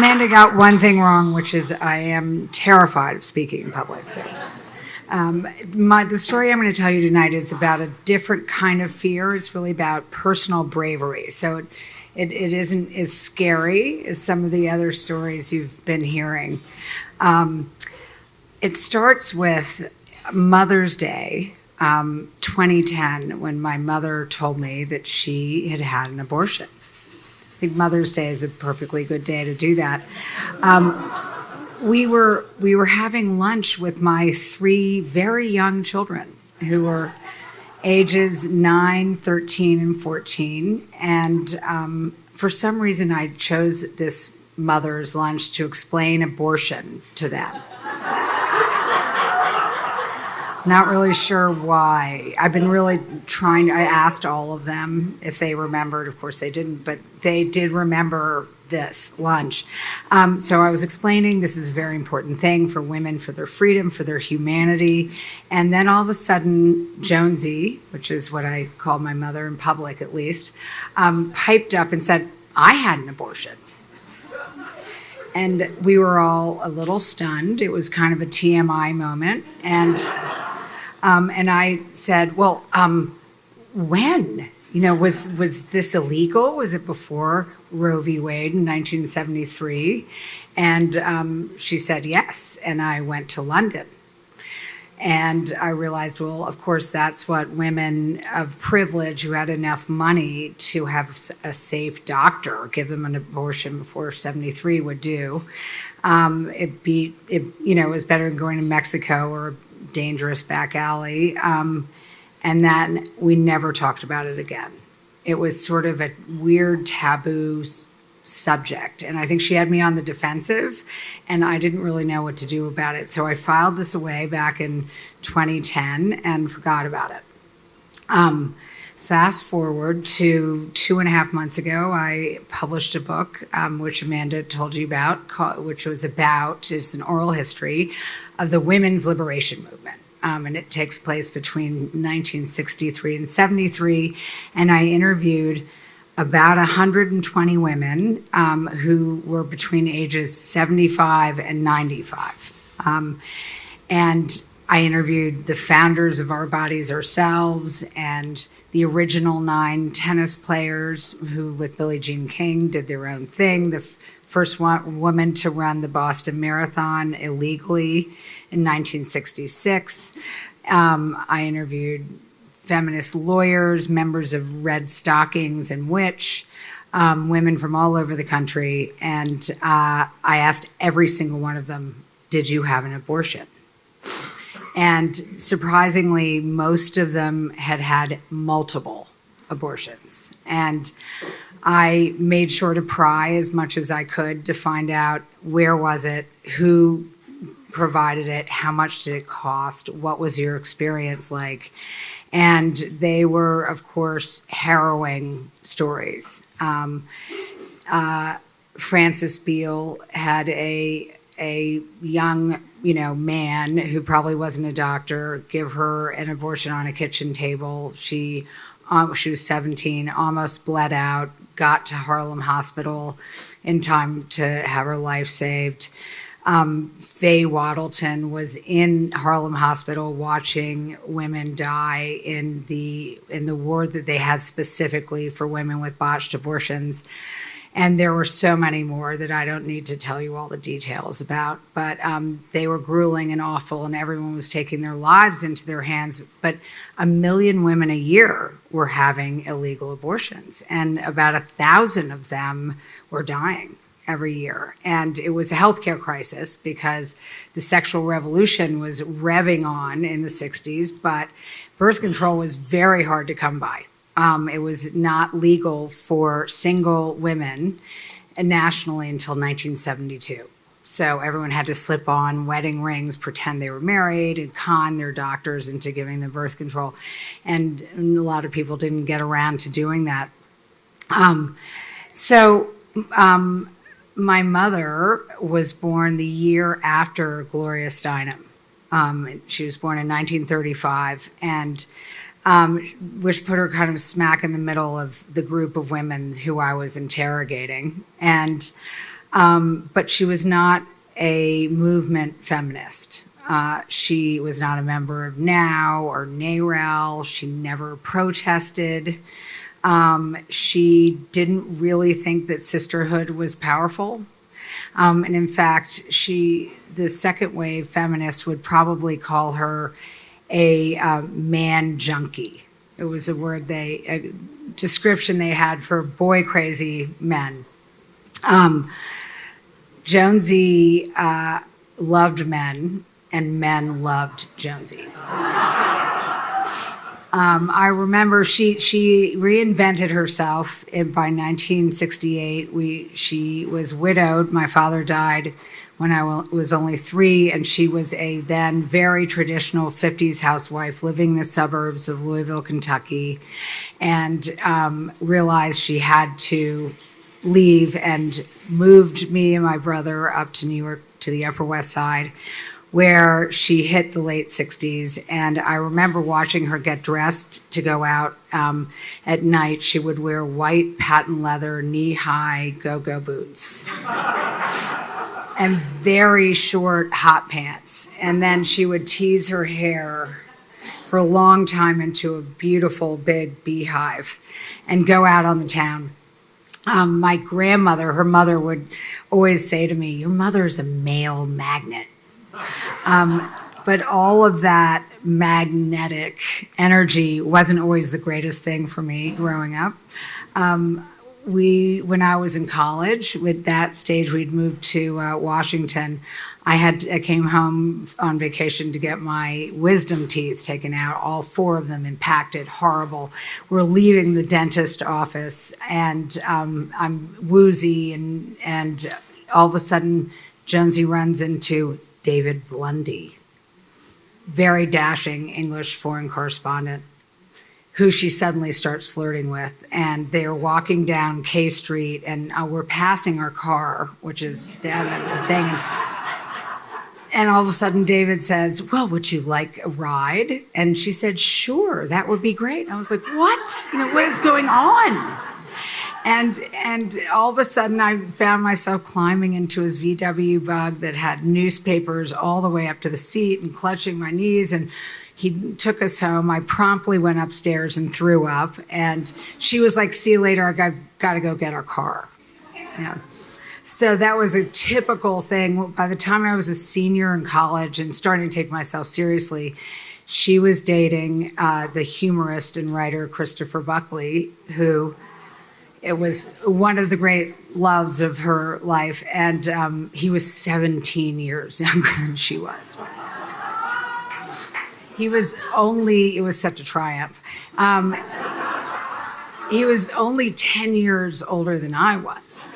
Amanda got one thing wrong, which is I am terrified of speaking in public. So, the story I'm going to tell you tonight is about a different kind of fear. It's really about personal bravery. So it isn't as scary as some of the other stories you've been hearing. It starts with Mother's Day, 2010, when my mother told me that she had had an abortion. I think Mother's Day is a perfectly good day to do that. We were having lunch with my 3 very young children who were ages 9, 13, and 14. And for some reason, I chose this mother's lunch to explain abortion to them. Not really sure why. I've been really trying. I asked all of them if they remembered. Of course, they didn't, but they did remember this lunch. So I was explaining this is a very important thing for women, for their freedom, for their humanity. And then all of a sudden, Jonesy, which is what I call my mother in public at least, piped up and said, "I had an abortion." And we were all a little stunned. It was kind of a TMI moment. And I said, "Well, when? Was this illegal? Was it before Roe v. Wade in 1973? And she said, yes. And I went to London. And I realized, well, of course, that's what women of privilege who had enough money to have a safe doctor give them an abortion before 73 would do. It was better than going to Mexico or a dangerous back alley. And then we never talked about it again. It was sort of a weird taboo subject. And I think she had me on the defensive, and I didn't really know what to do about it. So I filed this away back in 2010 and forgot about it. Fast forward to 2.5 months ago, I published a book, which Amanda told you about, it's an oral history of the women's liberation movement. And it takes place between 1963 and 73. And I interviewed about 120 women who were between ages 75 and 95. And I interviewed the founders of Our Bodies Ourselves and the original 9 tennis players who, with Billie Jean King, did their own thing. The first woman to run the Boston Marathon illegally in 1966. I interviewed feminist lawyers, members of Red Stockings and Witch, women from all over the country. And I asked every single one of them, did you have an abortion? And surprisingly, most of them had had multiple abortions. And I made sure to pry as much as I could to find out where was it, who provided it, how much did it cost, what was your experience like? And they were, of course, harrowing stories. Francis Beale had a young, man who probably wasn't a doctor give her an abortion on a kitchen table. She was 17, almost bled out, got to Harlem Hospital in time to have her life saved. Faye Waddleton was in Harlem Hospital watching women die in the ward that they had specifically for women with botched abortions. And there were so many more that I don't need to tell you all the details about. But they were grueling and awful, and everyone was taking their lives into their hands. But 1 million women a year were having illegal abortions, and about 1,000 of them were dying every year. And it was a healthcare crisis because the sexual revolution was revving on in the 60s, but birth control was very hard to come by. It was not legal for single women nationally until 1972. So everyone had to slip on wedding rings, pretend they were married, and con their doctors into giving them birth control. And a lot of people didn't get around to doing that. My mother was born the year after Gloria Steinem. She was born in 1935, and which put her kind of smack in the middle of the group of women who I was interrogating. And But she was not a movement feminist. She was not a member of NOW or NARAL. She never protested. She didn't really think that sisterhood was powerful. And in fact, the second wave feminists would probably call her a man junkie. It was a description they had for boy crazy men. Jonesy loved men, and men loved Jonesy. I remember she reinvented herself by 1968. She was widowed. My father died when I was only 3, and she was a then very traditional 50s housewife living in the suburbs of Louisville, Kentucky, and realized she had to leave and moved me and my brother up to New York to the Upper West Side, where she hit the late 60s. And I remember watching her get dressed to go out at night. She would wear white patent leather, knee-high go-go boots and very short hot pants. And then she would tease her hair for a long time into a beautiful big beehive and go out on the town. My grandmother, her mother, would always say to me, "Your mother's a male magnet." But all of that magnetic energy wasn't always the greatest thing for me growing up. When I was in college, with that stage, we'd moved to Washington. I came home on vacation to get my wisdom teeth taken out, all 4 of them impacted, horrible. We're leaving the dentist office, and I'm woozy, and all of a sudden, Jonesy runs into David Blundy, very dashing English foreign correspondent, who she suddenly starts flirting with. And they're walking down K Street, and we're passing our car, which is down at the thing. And all of a sudden, David says, "Well, would you like a ride?" And she said, "Sure, that would be great." And I was like, "What? What is going on?" And all of a sudden, I found myself climbing into his VW bug that had newspapers all the way up to the seat and clutching my knees. And he took us home. I promptly went upstairs and threw up. And she was like, "See you later. I got to go get our car." Yeah. So that was a typical thing. By the time I was a senior in college and starting to take myself seriously, she was dating the humorist and writer Christopher Buckley, who it was one of the great loves of her life. And he was 17 years younger than she was. It was such a triumph. He was only 10 years older than I was.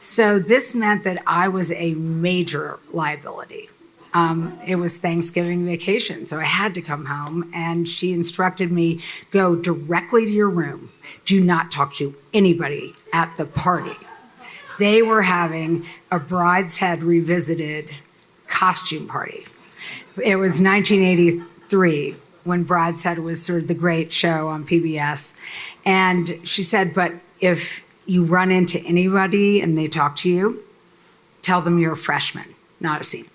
So this meant that I was a major liability. It was Thanksgiving vacation, so I had to come home, and she instructed me, "Go directly to your room. Do not talk to anybody at the party." They were having a Brideshead Revisited costume party. It was 1983 when Brideshead was sort of the great show on PBS. And she said, "But if you run into anybody and they talk to you, tell them you're a freshman, not a senior."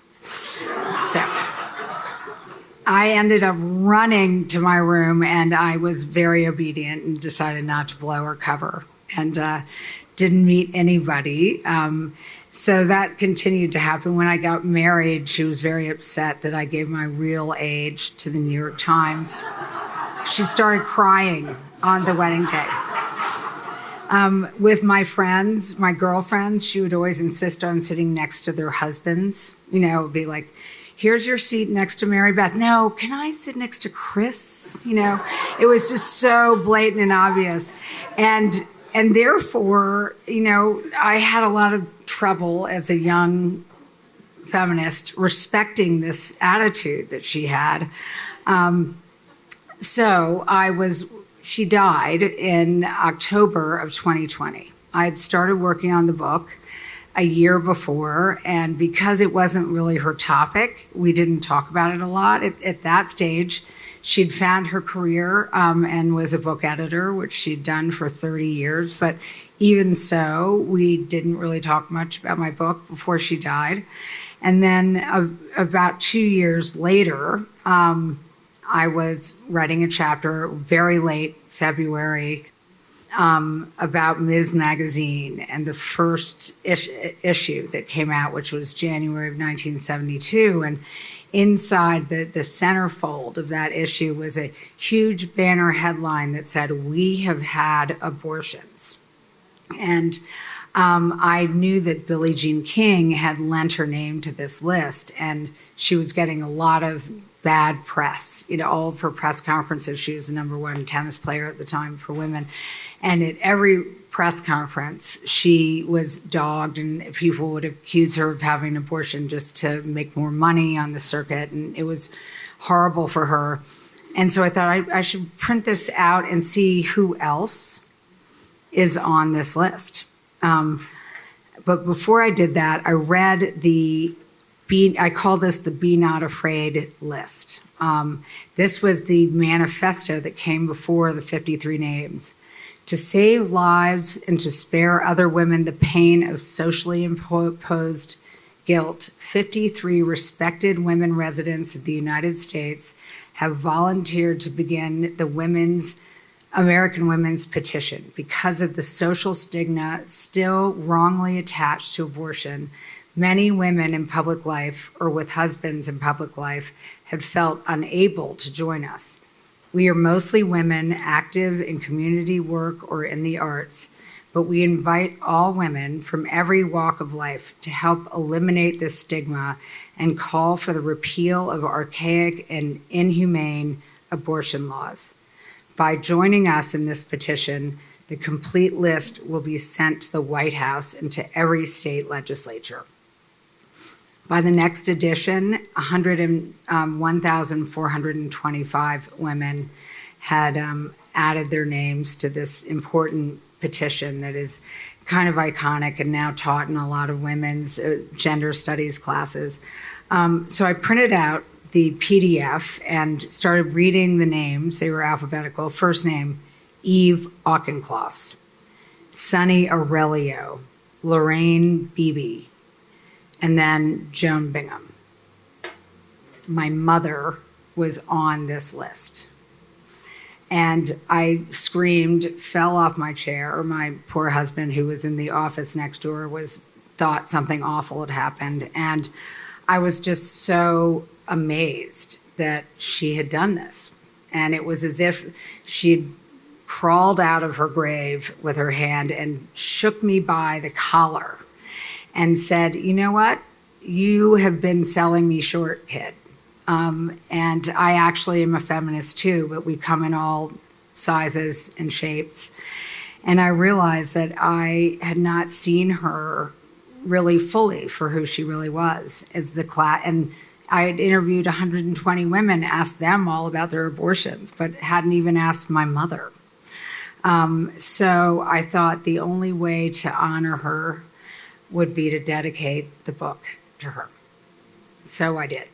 So I ended up running to my room, and I was very obedient and decided not to blow her cover, and didn't meet anybody. So that continued to happen. When I got married, she was very upset that I gave my real age to the New York Times. She started crying on the wedding day. With my friends, my girlfriends, she would always insist on sitting next to their husbands. It would be like, "Here's your seat next to Mary Beth." "No, can I sit next to Chris?" It was just so blatant and obvious. And therefore, I had a lot of trouble as a young feminist respecting this attitude that she had. She died in October of 2020. I had started working on the book a year before, and because it wasn't really her topic, we didn't talk about it a lot. At that stage, she'd found her career and was a book editor, which she'd done for 30 years. But even so, we didn't really talk much about my book before she died. And then about 2 years later, I was writing a chapter very late February about Ms. Magazine and the first issue that came out, which was January of 1972. And inside the centerfold of that issue was a huge banner headline that said, "We have had abortions." And I knew that Billie Jean King had lent her name to this list, and she was getting a lot of bad press. All of her press conferences, she was the #1 tennis player at the time for women. And at every press conference, she was dogged, and people would accuse her of having an abortion just to make more money on the circuit. And it was horrible for her. And so I thought I should print this out and see who else is on this list. But before I did that, I read I call this the Be Not Afraid list. This was the manifesto that came before the 53 names. To save lives and to spare other women the pain of socially imposed guilt, 53 respected women residents of the United States have volunteered to begin the American Women's Petition. Because of the social stigma still wrongly attached to abortion, many women in public life or with husbands in public life have felt unable to join us. We are mostly women active in community work or in the arts, but we invite all women from every walk of life to help eliminate this stigma and call for the repeal of archaic and inhumane abortion laws. By joining us in this petition, the complete list will be sent to the White House and to every state legislature. By the next edition, 1,425 women had added their names to this important petition that is kind of iconic and now taught in a lot of women's gender studies classes. So I printed out the PDF and started reading the names. They were alphabetical. First name, Eve Auchincloss, Sunny Aurelio, Lorraine Beebe, and then Joan Bingham. My mother was on this list. And I screamed, fell off my chair. My poor husband, who was in the office next door, thought something awful had happened. And I was just so amazed that she had done this. And it was as if she'd crawled out of her grave with her hand and shook me by the collar and said, "You know what? You have been selling me short, kid." And I actually am a feminist too, but we come in all sizes and shapes. And I realized that I had not seen her really fully for who she really was as the class. And I had interviewed 120 women, asked them all about their abortions, but hadn't even asked my mother. So I thought the only way to honor her would be to dedicate the book to her. So I did.